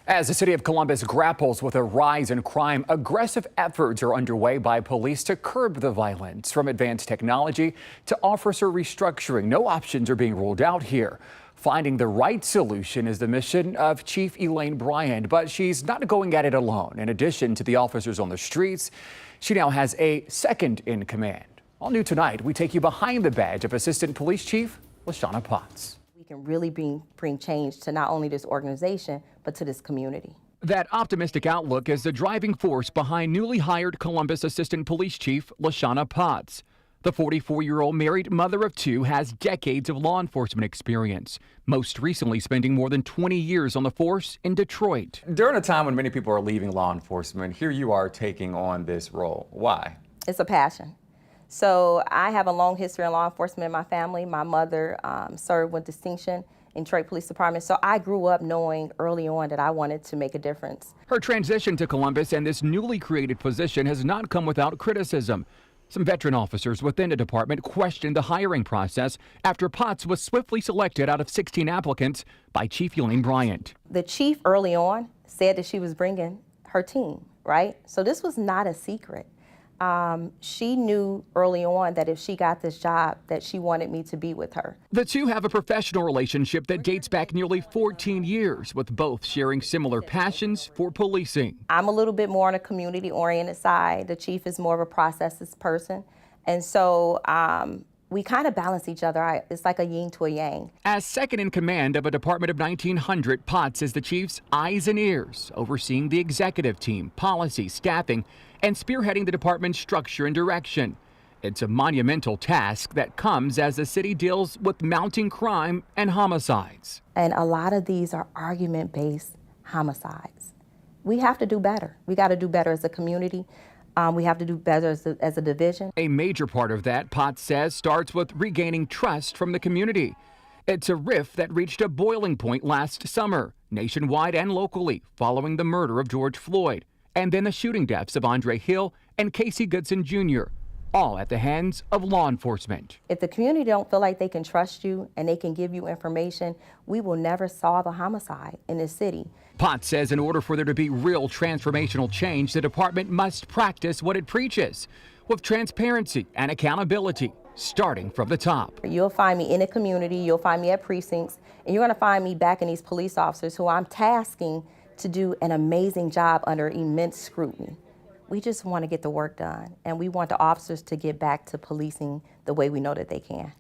As the city of Columbus grapples with a rise in crime, aggressive efforts are underway by police to curb the violence. From advanced technology to officer restructuring, no options are being ruled out here. Finding the right solution is the mission of Chief Elaine Bryant, but she's not going at it alone. In addition to the officers on the streets, she now has a second in command. All new tonight, we take you behind the badge of Assistant Police Chief LaShanna. We can really bring change to not only this organization, but to this community. That optimistic outlook is the driving force behind newly hired Columbus Assistant Police Chief LaShanna. The 44-year-old married mother of two has decades of law enforcement experience, most recently spending more than 20 years on the force in Detroit. During a time when many people are leaving law enforcement, here you are taking on this role. Why? It's a passion. So I have a long history in law enforcement in my family. My mother served with distinction in Detroit Police Department, so I grew up knowing early on that I wanted to make a difference. Her transition to Columbus and this newly created position has not come without criticism. Some veteran officers within the department questioned the hiring process after Potts was swiftly selected out of 16 applicants by Chief Elaine Bryant. The chief early on said that she was bringing her team, right? So this was not a secret. She knew early on that if she got this job, that she wanted me to be with her. The two have a professional relationship that dates back nearly 14 years, with both sharing similar passions for policing. I'm a little bit more on a community-oriented side. The chief is more of a processes person. And so we kind of balance each other out. It's like a yin to a yang. As second in command of a department of 1,900, Potts is the chief's eyes and ears, overseeing the executive team, policy, staffing, and spearheading the department's structure and direction. It's a monumental task that comes as the city deals with mounting crime and homicides. And a lot of these are argument-based homicides. We have to do better. We got to do better as a community. We have to do better as a division. A major part of that, Potts says, starts with regaining trust from the community. It's a rift that reached a boiling point last summer, nationwide and locally, following the murder of George Floyd, and then the shooting deaths of Andre Hill and Casey Goodson Jr., all at the hands of law enforcement. If the community don't feel like they can trust you and they can give you information, we will never solve a homicide in this city. Potts says in order for there to be real transformational change, the department must practice what it preaches, with transparency and accountability, starting from the top. You'll find me in the community, you'll find me at precincts, and you're going to find me backing these police officers who I'm tasking to do an amazing job under immense scrutiny. We just want to get the work done, and we want the officers to get back to policing the way we know that they can.